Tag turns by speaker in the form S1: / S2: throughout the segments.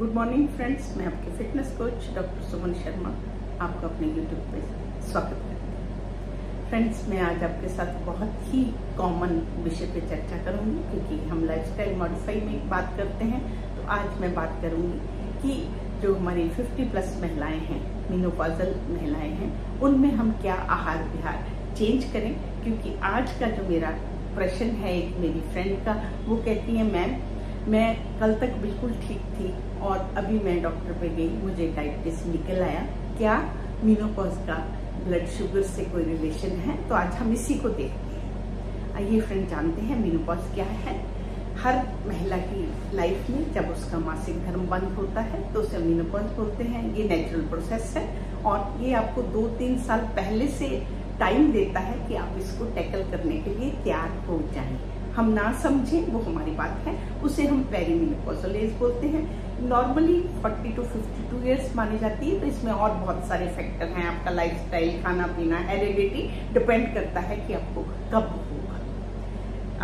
S1: Good morning friends, मैं आपकी fitness coach doctor Suman Sharma आपका अपने यूट्यूब पे स्वागत करती हूँ। फ्रेंड्स, मैं आज आपके साथ बहुत ही कॉमन विषय पे चर्चा करूंगी, क्योंकि हम लाइफस्टाइल मॉडिफाई में बात करते हैं। तो आज मैं बात करूंगी कि जो हमारी 50+ महिलाएं हैं, मेनोपॉजल महिलाएं हैं, उनमें हम क्या आहार विहार चेंज करें। क्योंकि आज का जो मेरा प्रश्न है एक मेरी फ्रेंड का, वो कहती है मैम, मैं कल तक बिल्कुल ठीक थी और अभी मैं डॉक्टर पे गई, मुझे डायबिटीज निकल आया, क्या मेनोपॉज का ब्लड शुगर से कोई रिलेशन है? तो आज हम इसी को देखते हैं। आइए फ्रेंड, जानते हैं मेनोपॉज क्या है। हर महिला की लाइफ में जब उसका मासिक धर्म बंद होता है तो उसे मेनोपॉज बोलते हैं। ये नेचुरल प्रोसेस है और ये आपको 2-3 साल पहले से टाइम देता है कि आप इसको टैकल करने के लिए तैयार हो जाएं। हम ना समझें वो हमारी बात है, उसे हम पेरीमेनोपॉजल एज बोलते हैं। नॉर्मली 40 to 52 ईयर्स मानी जाती है। तो इसमें और बहुत सारे फैक्टर हैं, आपका लाइफस्टाइल, खाना पीना, हेरिडिटी, डिपेंड करता है कि आपको कब होगा।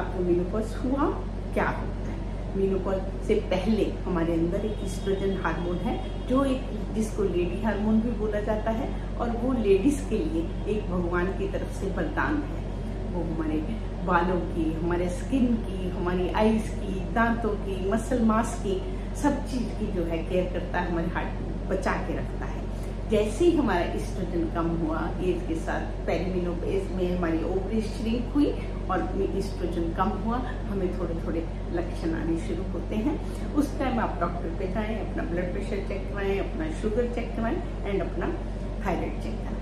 S1: आपको मेनोपॉज हुआ, क्या होता है? मेनोपॉज से पहले हमारे अंदर एक एस्ट्रोजन हार्मोन है, जो एक जिसको लेडी हार्मोन भी बोला जाता है, और वो लेडीज के लिए एक भगवान की तरफ से वरदान है। वो हमारे बालों की, हमारे स्किन की, हमारी आईज की, दांतों की, मसल मास की, सब चीज की जो है केयर करता है, हमारे हार्ट बचा के रखता है। जैसे ही हमारा एस्ट्रोजन कम हुआ एज के साथ, पेरीमेनोपॉज में हमारी ओवरी श्रिंक हुई और एस्ट्रोजन कम हुआ, हमें थोड़े थोड़े लक्षण आने शुरू होते हैं। उस टाइम आप डॉक्टर पे जाएं, अपना ब्लड प्रेशर चेक कराएं, अपना शुगर चेक कराएं एंड अपना थायराइड चेक कराएं।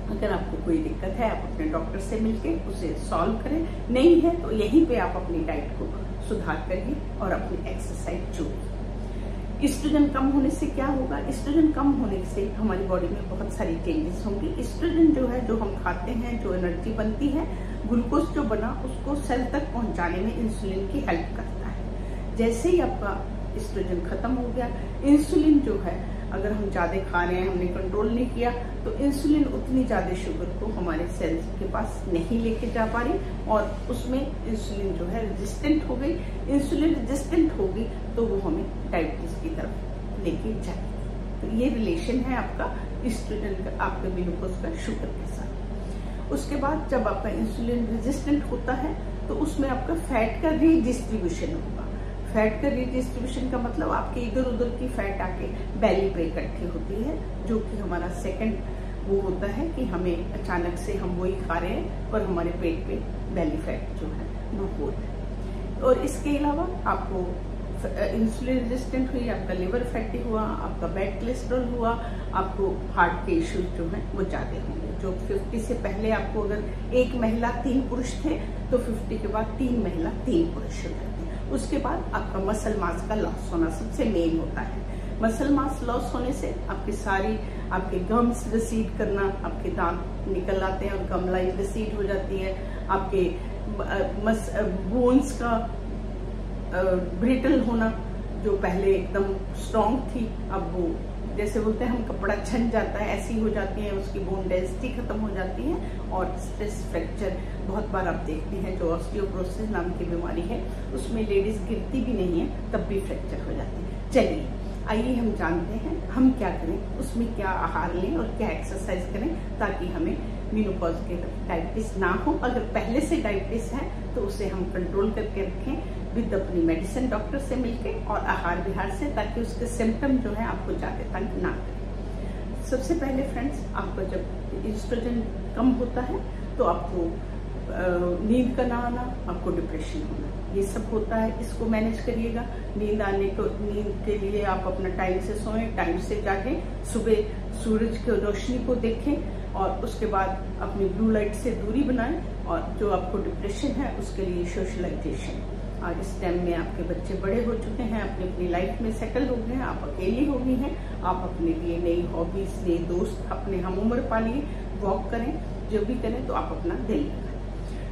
S1: अगर आपको कोई दिक्कत है, आप अपने डॉक्टर से मिलके उसे सॉल्व करें। नहीं है तो यहीं पे आप अपनी डाइट को सुधार करिए और अपनी एक्सरसाइज जोड़िए। एस्ट्रोजन कम होने से क्या होगा? एस्ट्रोजन कम होने से हमारी बॉडी में बहुत सारी चेंजेस होंगी। एस्ट्रोजन जो है, जो हम खाते हैं, जो एनर्जी बनती है, ग्लूकोज जो बना, उसको सेल तक पहुंचाने में इंसुलिन की हेल्प करता है। जैसे ही आपका एस्ट्रोजन खत्म हो गया, इंसुलिन जो है, अगर हम ज्यादा खा रहे हैं, हमने कंट्रोल नहीं किया, तो इंसुलिन उतनी ज्यादा शुगर को हमारे सेल्स के पास नहीं लेके जा पा रही और उसमें इंसुलिन जो है रेजिस्टेंट हो गई। इंसुलिन रेजिस्टेंट होगी तो वो हमें डायबिटीज की तरफ लेके जाएगी। तो ये रिलेशन है आपका एस्ट्रोजन का, आपके मेनोपॉज का शुगर के साथ। उसके बाद जब आपका इंसुलिन रेजिस्टेंट होता है तो उसमें आपका फैट का रीडिस्ट्रीब्यूशन होगा। फैट का रीडिस्ट्रीब्यूशन का मतलब आपके इधर उधर की फैट आके बेली पे इकट्ठी होती है, जो कि हमारा सेकंड वो होता है कि हमें अचानक से हम वही खा रहे हैं और हमारे पेट पे बेली फैट जो है वो हो है। और इसके अलावा आपको इंसुलिन रेजिस्टेंट हुई, आपका लिवर फैटी हुआ, आपका बैड कोलेस्ट्रॉल हुआ, आपको हार्ट के इश्यूज जो है वो ज्यादा होंगे। जो 50 से पहले आपको अगर 1 महिला 3 पुरुष थे, तो 50 के बाद 3 महिला 3 पुरुष हो जाते हैं। उसके बाद आपका मसल मास का लॉस होना सबसे मेन होता है। मसल मास लॉस होने से आपके गम्स रिसीड करना, आपके दांत निकल आते हैं और गम लाइन रिसीड हो जाती है। आपके बोन्स का ब्रिटल होना, जो पहले एकदम स्ट्रॉन्ग थी, अब वो जैसे बोलते हैं हम कपड़ा छन जाता है, ऐसी हो जाती है, उसकी बोन डेंसिटी खत्म हो जाती है। और स्ट्रेस फ्रैक्चर बहुत बार आप देखते हैं, जो ऑस्टियोपोरोसिस नाम की बीमारी है, उसमें लेडीज गिरती भी नहीं है तब भी फ्रैक्चर हो जाती है। चलिए आइए हम जानते हैं हम क्या करें, उसमें क्या आहार लें और क्या एक्सरसाइज करें ताकि हमें मेनोपॉज के डायबिटीज ना हो। अगर पहले से डायबिटीज है तो उसे हम कंट्रोल करके रखें विद अपनी मेडिसिन, डॉक्टर से मिलके और आहार विहार से, ताकि उसके सिम्टम जो है आपको ज्यादा तंग ना करें। सबसे पहले फ्रेंड्स, आपका जब एस्ट्रोजन कम होता है तो आपको नींद का ना आना, आपको डिप्रेशन होना, ये सब होता है। इसको मैनेज करिएगा। नींद के लिए आप अपना टाइम से सोएं, टाइम से जागें, सुबह सूरज की रोशनी को देखें और उसके बाद अपनी ब्लू लाइट से दूरी बनाएं। और जो आपको डिप्रेशन है उसके लिए सोशलाइजेशन। आज इस टाइम में आपके बच्चे बड़े हो चुके हैं, अपनी लाइफ में सेटल हो गए हैं, आप अकेली हो गई हैं, आप अपने लिए नई हॉबीज, नए दोस्त, अपने हम उम्र पालिए, वॉक करें, जो भी करें तो आप अपना दिल लगाएं।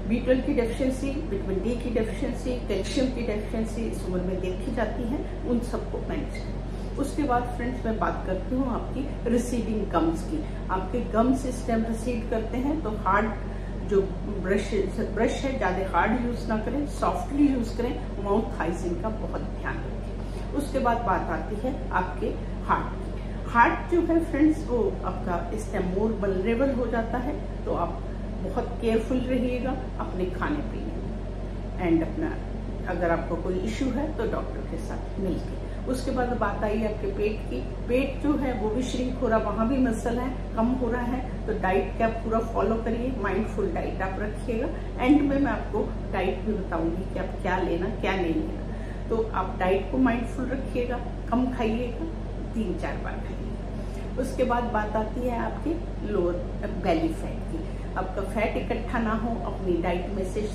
S1: B12 की डेफिशिएंसी, विटामिन डी की डेफिशिएंसी, कैल्शियम की डेफिशिएंसी इस उम्र में देखी जाती है, उन सबको मैनेज करें। उसके बाद फ्रेंड्स मैं बात करती हूँ आपकी रिसीडिंग गम्स की। आपके गम्स इस टाइम रिसीड करते हैं तो हार्ड जो ब्रश है ज्यादा हार्ड यूज ना करें, सॉफ्टली यूज करें। माउथ हाइजीन का बहुत ध्यान रखें। उसके बाद बात आती है आपके हार्ट की। हार्ट जो है फ्रेंड्स वो आपका इस टाइम मोर वल्नरेबल हो जाता है, तो आप बहुत केयरफुल रहिएगा अपने खाने पीने एंड अपना अगर आपको कोई इश्यू है तो डॉक्टर के साथ मिलके। उसके बाद बात आई आपके पेट की। पेट जो है वो भी श्रिंक हो रहा, वहां भी मसल है, कम हो रहा है, तो डाइट का पूरा फॉलो करिए, माइंडफुल डाइट आप रखिएगा। एंड में मैं आपको डाइट भी बताऊंगी कि आप क्या लेना क्या नहीं लेना। तो आप डाइट को माइंडफुल रखिएगा, कम खाइएगा, 3-4 बार खाइएगा। उसके बाद बात आती है आपके लोअर बेली फैट की। आपका फैट इकट्ठा ना हो, अपनी डाइट में से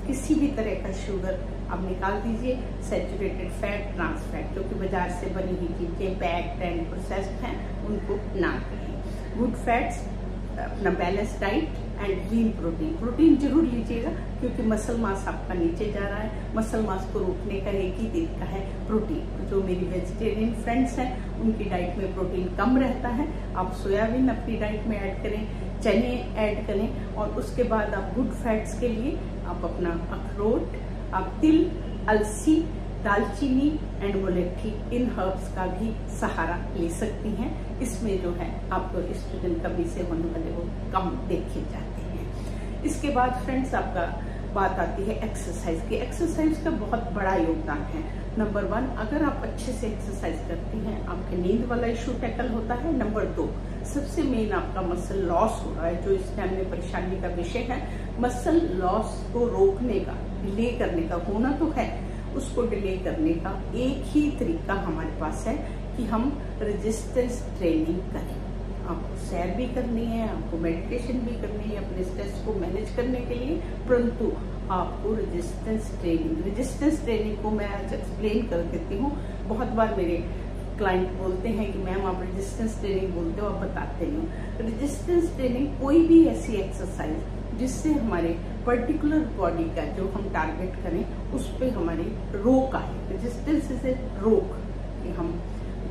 S1: किसी भी तरह का शुगर आप निकाल दीजिए। सैचुरेटेड फैट, ट्रांस फैट जो कि बाजार से बनी हुई चीजें पैक्ड एंड प्रोसेस्ड हैं उनको ना करें। गुड फैट्स, अपना balance diet and lean protein. Protein जरूर लीजिएगा क्योंकि मसल मास आपका नीचे जा रहा है। मसल मास को रोकने का एक ही तरीका है प्रोटीन। जो मेरी वेजिटेरियन फ्रेंड्स हैं उनकी डाइट में प्रोटीन कम रहता है। आप सोयाबीन अपनी डाइट में ऐड करें, चने ऐड करें। और उसके बाद आप गुड फैट्स के लिए आप अपना अखरोट, आप तिल, अलसी, दालचीनी एंड मुलेठी इन हर्ब्स का भी सहारा ले सकती हैं। इसमें जो है आपको एस्ट्रोजन कमी से होने वाले वो कम देखे जाते हैं। इसके बाद फ्रेंड्स आपका बात आती है एक्सरसाइज की। एक्सरसाइज का बहुत बड़ा योगदान है। नंबर 1, अगर आप अच्छे से एक्सरसाइज करती हैं आपके नींद वाला इशू टैकल होता है। नंबर 2, सबसे मेन आपका मसल लॉस हो रहा है जो इस टाइम में परेशानी का विषय है। मसल लॉस को रोकने का, डिले करने का, होना तो है, उसको डिले करने का एक ही तरीका हमारे पास है कि हम रेजिस्टेंस ट्रेनिंग करें। आपको सैर भी करनी है, आपको मेडिटेशन भी करनी है अपने स्ट्रेस को मैनेज करने के लिए, परंतु आपको रेजिस्टेंस ट्रेनिंग को मैं आज एक्सप्लेन कर देती हूँ। बहुत बार मेरे क्लाइंट बोलते हैं कि मैम आप रेजिस्टेंस ट्रेनिंग बोलते हो, आप बताते नहीं हो। रेजिस्टेंस ट्रेनिंग कोई भी ऐसी एक्सरसाइज जिससे हमारे पर्टिकुलर बॉडी का जो हम टारगेट करें उस पे हमारी रोक आए। रेजिस्टेंस इज ए रोक कि हम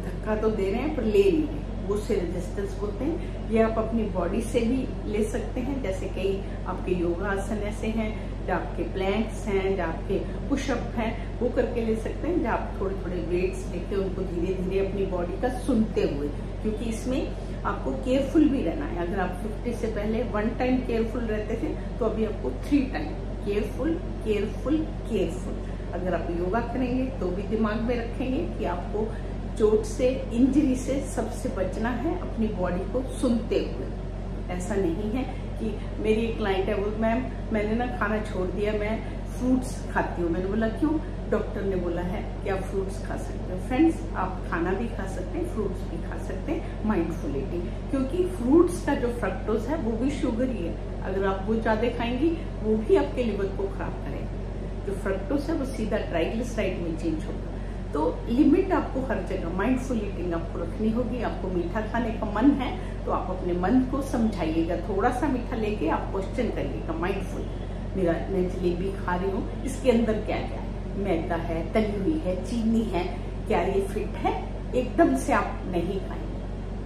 S1: धक्का तो दे रहे हैं पर ले नहीं रहे, वो से रेजिस्टेंस बोलते हैं। ये आप अपनी बॉडी से भी ले सकते हैं, जैसे कई आपके योगा आसन ऐसे हैं, जो आपके प्लैंक्स हैं, जो आपके पुशअप हैं, वो करके ले सकते हैं। जो आप थोड़े थोड़े वेट्स लेके उनको धीरे धीरे अपनी बॉडी का सुनते हुए, क्योंकि इसमें आपको केयरफुल भी रहना है। अगर आप 50 से पहले 1 टाइम केयरफुल रहते थे तो अभी आपको 3 टाइम केयरफुल केयरफुल केयरफुल। अगर आप योगा करेंगे तो भी दिमाग में रखेंगे कि आपको चोट से, इंजरी से सबसे बचना है, अपनी बॉडी को सुनते हुए। ऐसा नहीं है कि मेरी एक क्लाइंट है, वो मैम मैंने ना खाना छोड़ दिया, मैं फ्रूट्स खाती हूँ। मैंने बोला क्यों? डॉक्टर ने बोला है कि आप फ्रूट्स खा सकते हो। फ्रेंड्स, आप खाना भी खा सकते हैं, फ्रूट्स भी खा सकते हैं, माइंडफुल ईटिंग, क्योंकि फ्रूट्स का जो फ्रक्टोज है वो भी शुगर ही है। अगर आप वो ज्यादा खाएंगी वो भी आपके लिवर को खराब करेगा। जो फ्रक्टोज है वो सीधा ट्राइग्लिसराइड में चेंज होगा। तो लिमिट आपको हर जगह माइंडफुल ईटिंग आपको रखनी होगी। आपको मीठा खाने का मन है तो आप अपने मन को समझाइएगा, थोड़ा सा मीठा लेके आप क्वेश्चन करिएगा माइंडफुल, मैं जलेबी खा रही हूँ, इसके अंदर क्या क्या है? मैदा है, तली हुई है, चीनी है, क्या ये फिट है? एकदम से आप नहीं खाएंगे।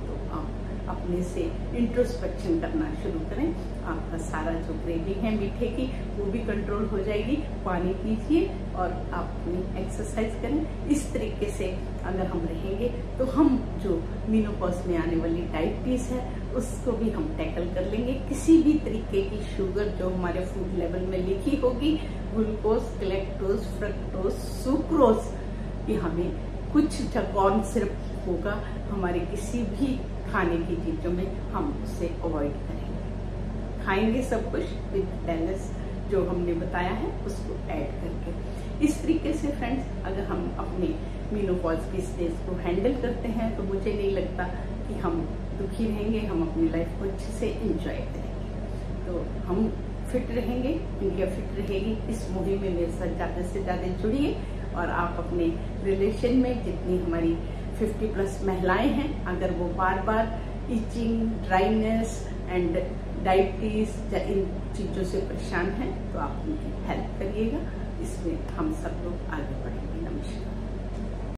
S1: तो आप अपने से इंट्रोस्पेक्शन करना शुरू करें। आपका सारा जो क्रेविंग है मीठे की वो भी कंट्रोल हो जाएगी। पानी पीजिए और आप अपनी एक्सरसाइज करें। इस तरीके से अगर हम रहेंगे तो हम जो मेनोपॉज में आने वाली डायबिटीज है उसको भी हम टैकल कर लेंगे। किसी भी तरीके की शुगर जो हमारे फूड लेवल में लिखी होगी, ग्लूकोज, गैलेक्टोज, फ्रक्टोज, सुक्रोज, ये हमें कुछ कॉर्न सिरप होगा हमारे किसी भी खाने की चीजों में, हम उसे अवॉइड करेंगे। खाएंगे सब कुछ विद बैलेंस जो हमने बताया है उसको ऐड करके। इस तरीके से फ्रेंड्स अगर हम अपने मेनोपॉज की स्टेज को हैंडल करते हैं तो मुझे नहीं लगता कि हम दुखी रहेंगे, हम अपनी लाइफ को अच्छे से एंजॉय करेंगे। तो हम फिट रहेंगे, इंडिया फिट रहेगी। इस मुहिम में मेरे साथ ज्यादा से ज्यादा जुड़िए और आप अपने रिलेशन में जितनी हमारी 50+ महिलाएं हैं, अगर वो बार बार इचिंग, ड्राइनेस एंड डायबिटीज या इन चीजों से परेशान हैं तो आप उनकी हेल्प करिएगा। इसमें हम सब लोग आगे बढ़ेंगे।